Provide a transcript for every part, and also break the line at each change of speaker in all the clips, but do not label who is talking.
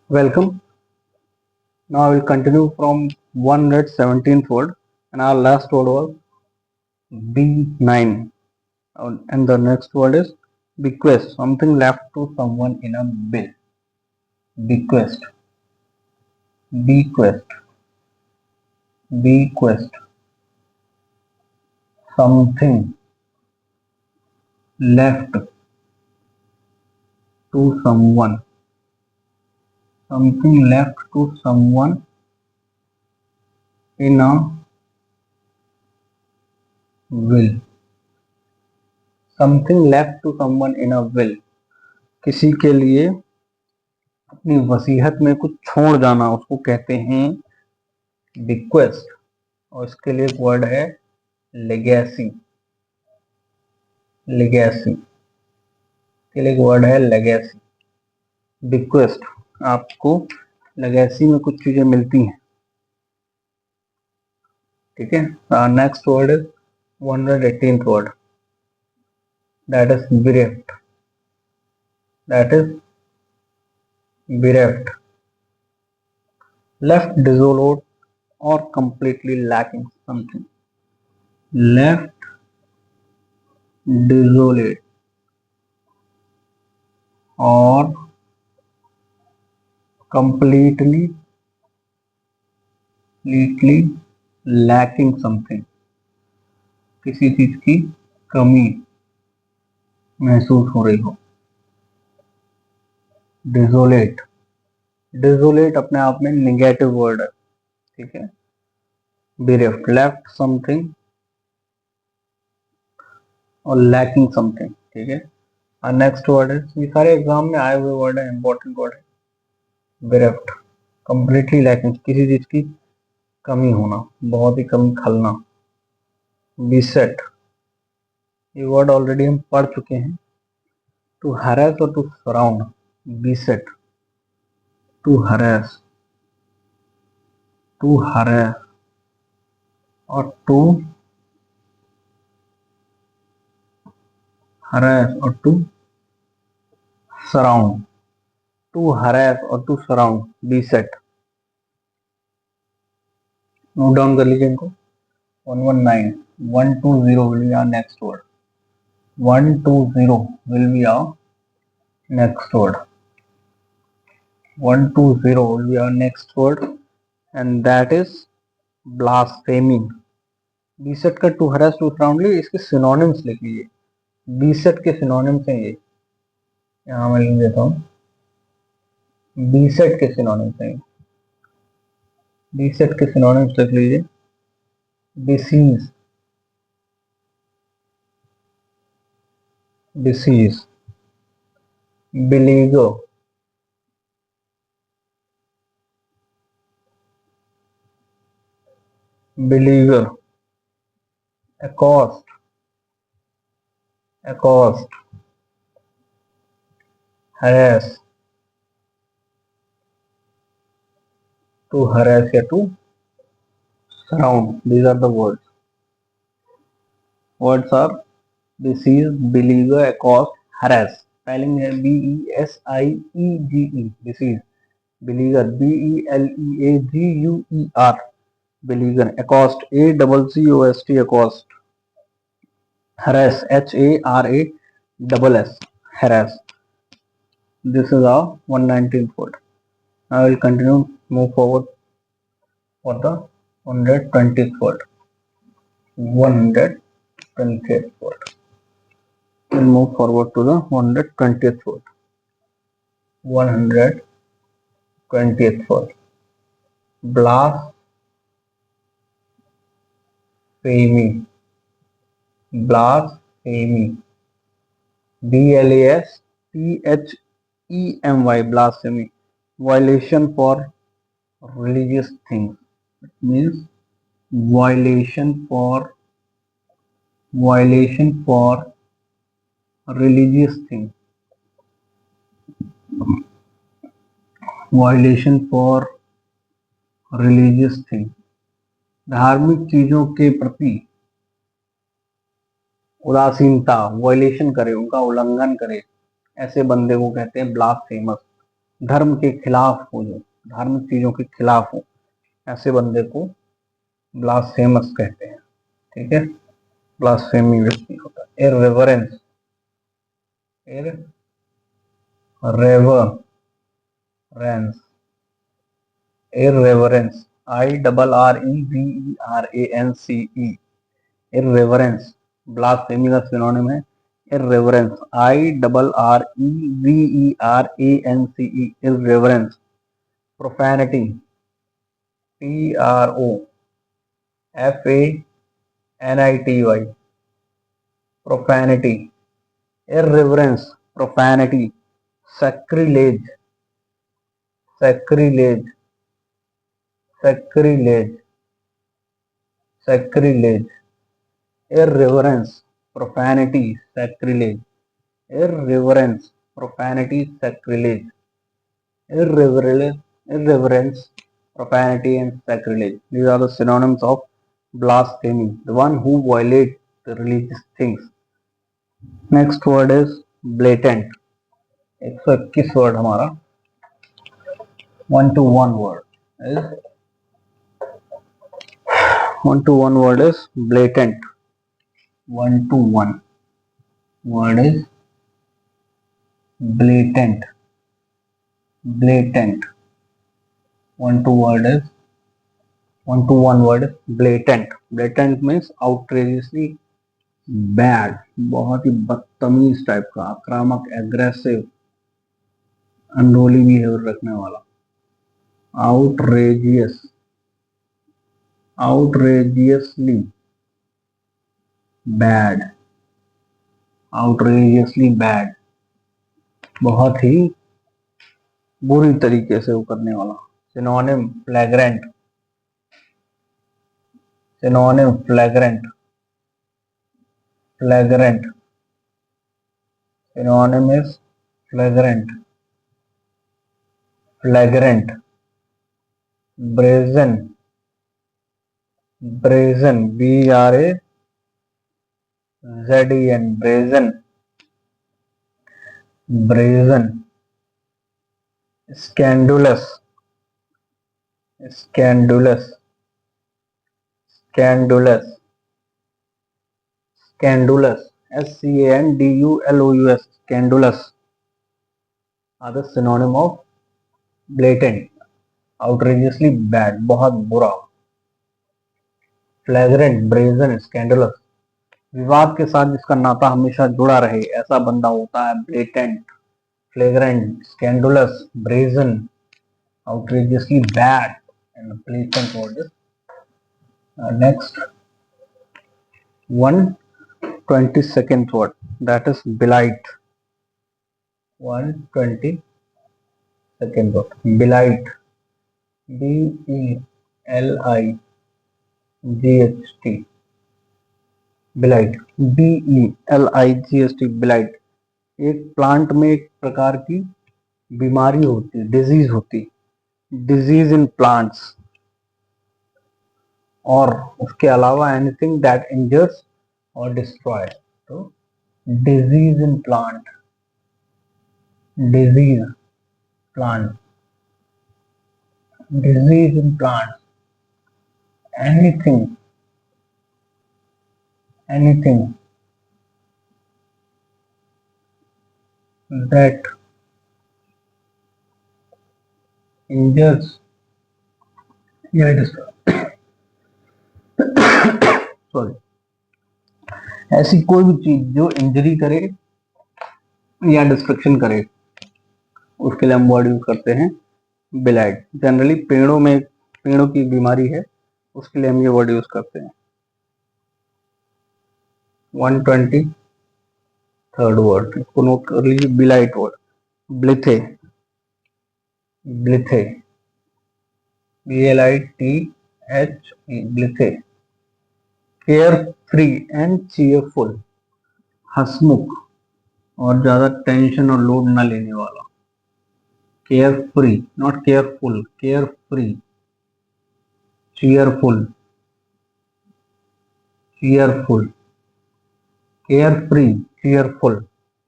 Welcome. Now I will continue from 117th word, and our last word was B9. And the next word is bequest, something left to someone in a will. Bequest, bequest, bequest, something left to someone, something left to someone in a will. Something left to someone in a will. किसी के लिए अपनी वसीयत में कुछ छोड़ जाना, उसको कहते हैं बिक्वेस्ट। और इसके लिए एक वर्ड है लेगेसी। लेगेसी के लिए एक वर्ड है लेगेसी। बिक्वेस्ट, आपको लेगेसी में कुछ चीजें मिलती हैं, ठीक है। Next word is 118th word, that is bereft. That is bereft, left desolate और completely lacking something. Left desolate और completely lacking something, किसी चीज की कमी महसूस हो रही हो। डिसोलेट, डिसोलेट अपने आप में निगेटिव वर्ड है, ठीक है। bereft, लेफ्ट समथिंग और लैकिंग समथिंग, ठीक है। और नेक्स्ट वर्ड है, ये सारे एग्जाम में आए हुए वर्ड है, इंपॉर्टेंट वर्ड है। bereft, कंप्लीटली लैकिंग, किसी चीज की कमी होना, बहुत ही कमी खलना। beset, ये वर्ड ऑलरेडी हम पढ़ चुके हैं। टू हरास और to surround. beset, to harass, to harass और टू हरास और टू सराउंड। टू हरास और to surround, beset। Note down कर लीजिए इनको। 119, 120 will be our next word. 120 will be our next word. 120 will be our next word, and that is blasphemy. beset का to harass to surround लीजिए, इसके synonyms लिख लीजिए। beset के synonyms हैं ये, यहाँ मैं लिख देता हूँ। beset के सिनोनिम्स हैं, beset के सिनोनिम्स लिख लीजिए। disease, disease, beleaguer, beleaguer, accost, accost, harass, to harass या to surround. These are the words. Words are disease, beleaguer, accost, harass. Spelling है BESIEGE. Disease, beleaguer, BELEAGUER. Beleaguer, accost, ACCOST, accost. Harass, HARASS, harass. This is our 119th word. I will continue, move forward for the 120th word. 120th word. We'll move forward to the 120th word. 120th word. Blasphemy. Blasphemy. BLASTHEMY. Blasphemy. Violation for religious things. It means violation for religious things. Violation for religious things. धार्मिक चीजों के प्रति उदासीनता, violation करे, उनका उल्लंघन करे, ऐसे बंदे को कहते हैं ब्लास्फेमस। धर्म के खिलाफ हो, जो धार्मिक चीजों के खिलाफ हो, ऐसे बंदे को ब्लास्फेमस कहते हैं। ठीक है, ब्लास्फेमी व्यक्ति होता है। इररेवरेंस, इररेवरेंस, इररेवरेंस, IRREVERANCE, इररेवरेंस ब्लास्फेमी का सिनोनिम है इररेवरेंस, IRREVERANCE, इररेवरेंस। प्रोफैनिटी, PROFANITY, प्रोफैनिटी, irreverence, profanity, sacrilege, sacrilege, sacrilege, sacrilege, irreverence, profanity, sacrilege, irreverence, profanity, sacrilege, irreverence, profanity, and sacrilege. These are the synonyms of blasphemy, the one who violates the religious things. Next word is blatant. 121 word हमारा 1 to 1 word is blatant. 1 to 1 word is blatant. Blatant. 1 to 1 word is blatant. Blatant means outrageously bad, बहुत ही बदतमीज type का, आक्रामक, aggressive, अनरोली behaviour रखने वाला। outrageous, outrageously bad, outrageously bad, बहुत ही बुरी तरीके से वो करने वाला। Synonym flagrant, synonym flagrant, flagrant, synonym is flagrant, flagrant. Brazen, brazen, BRAZEN, brazen, brazen. Scandalous, scandalous, scandalous, scandalous, SCANDULOUS, scandalous are the synonym of blatant, outrageously bad, बहुत बुरा। flagrant, brazen, scandalous, विवाद के साथ जिसका नाता हमेशा जुड़ा रहे, ऐसा बंदा होता है blatant, flagrant, scandalous, brazen, outrageously bad, and blatant word is next 122nd word, that is blight. 122nd word, blight, BELIGHT, blight, BELIGHT, blight। एक प्लांट में एक प्रकार की बीमारी होती है, डिजीज होती, डिजीज इन प्लांट्स, और उसके अलावा एनीथिंग दैट इंजर्स और डिस्ट्रॉय। तो disease in plant, disease plant, disease in plants, anything that injures या सॉरी, ऐसी कोई भी चीज जो इंजरी करे या डिस्ट्रक्शन करे, उसके लिए हम वर्ड यूज करते हैं बिलाइट। जनरली पेड़ों की बीमारी है, उसके लिए हम ये वर्ड यूज करते हैं। 123rd वर्ड, इसको नोट कर लीजिए, blithe word, blithe, blithe, BLITHE, blithe. Care free and cheerful, हंसमुख और ज्यादा टेंशन और लोड न लेने वाला। Care free, not careful, care free, cheerful, cheerful, care free, cheerful,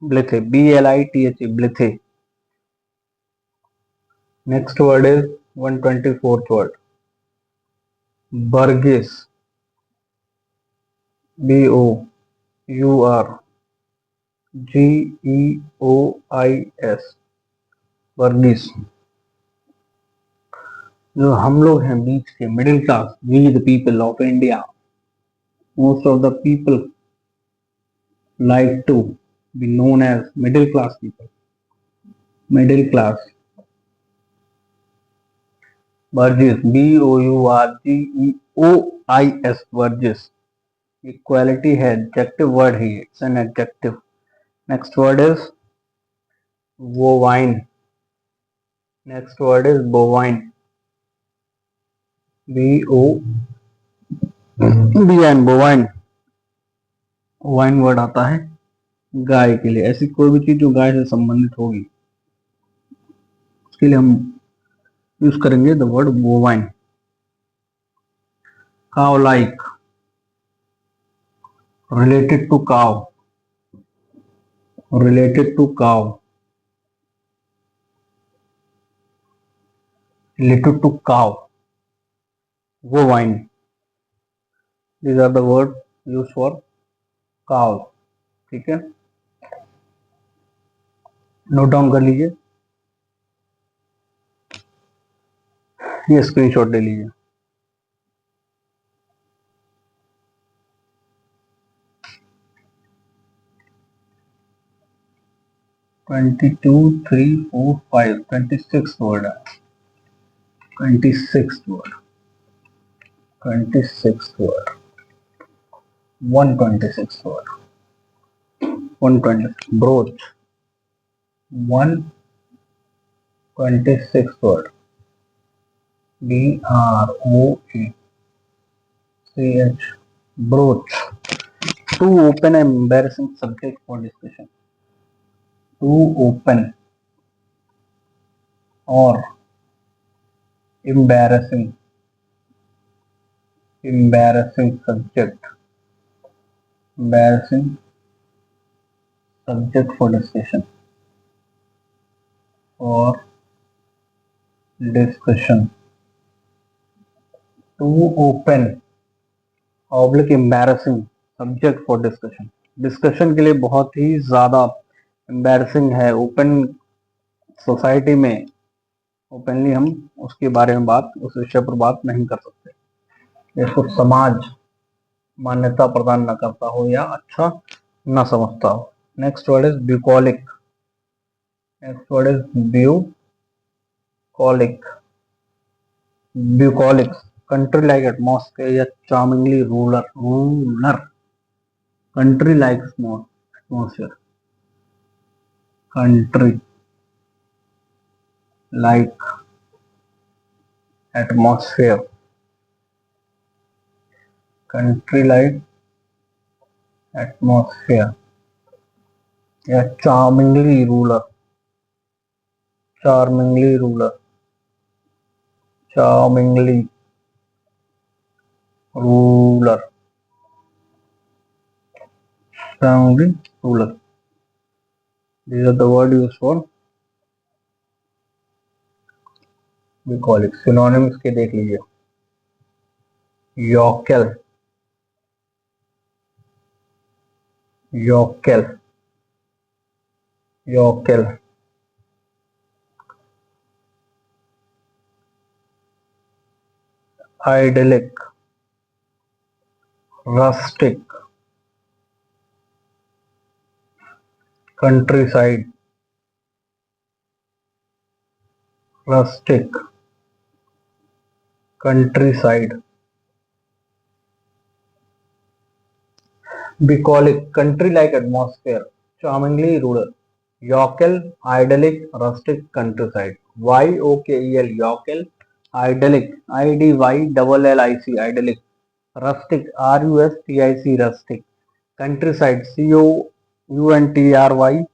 blithe, BLITHE, blithe. Next word is 124th word, bourgeois, BOURGEOIS, bourgeois. जो हम लोग हैं बीच के, middle class, we the people of India, most of the people like to be known as middle class people, middle class। Burgess, BOURGEOIS, Burgess, equality है, adjective word है, it's an adjective. Next word is bovine, next word is bovine, BOVN, bovine. Wine word आता है गाय के लिए, ऐसी कोई भी चीज जो गाय से संबंधित होगी उसके लिए हम यूज करेंगे the word bovine. Cow like, related to cow, related to cow, related to cow, bovine, these are the words used for cow। ठीक है, नोट डाउन कर लीजिए, ये स्क्रीनशॉट ले लीजिए। ट्वेंटी टू, 3, 4, 5, 26 वर्ड है, 26 word, 26 word, 126 word, 120 broach, 126 word, BROACH, broach, to open an embarrassing subject for discussion, to open or embarrassing subject, embarrassing subject for discussion, to open oblique embarrassing subject for discussion, discussion के लिए बहुत ही ज्यादा embarrassing है, open society में openly हम उसके बारे में बात, उस विषय पर बात नहीं कर सकते, इसको समाज मान्यता प्रदान न करता हो या अच्छा न समझता हो। Next word is bucolic, next word is bucolic, bucolic, country like atmosphere या charmingly ruler, country like atmosphere, country like atmosphere, country like atmosphere या charmingly ruler, charmingly ruler, charmingly ruler, charmingly ruler, these are the word used for bucolic। synonyms के देख लीजिए, yokel, yokel, yokel, idyllic, rustic, countryside, rustic, countryside, bucolic, country like atmosphere, charmingly rural, yokel, idyllic, rustic, countryside, YOKEL, yokel, idyllic, IDYLLIC, idyllic, rustic, RUSTIC, rustic, countryside, COUNTRYSID,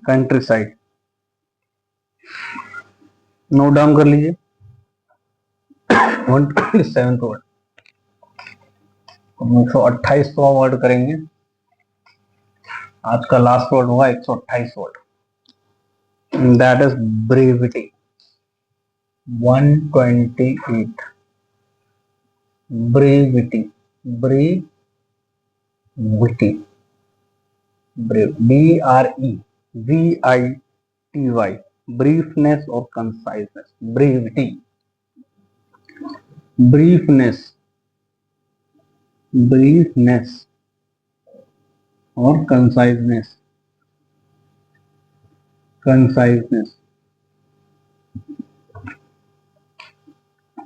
countryside। Note down कर लीजिए। 127th word, 128वां word करेंगे, आज का last word होगा 128 word. that is brevity. 128. Brevity. Brevity. BREVITY. Briefness or conciseness. Brevity. Briefness और conciseness.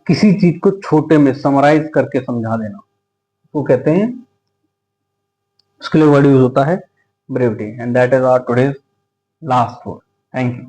किसी चीज को छोटे में समराइज करके समझा देना वो कहते हैं, उसके लिए वर्ड यूज होता है brevity. And that is our today's last word. Thank you.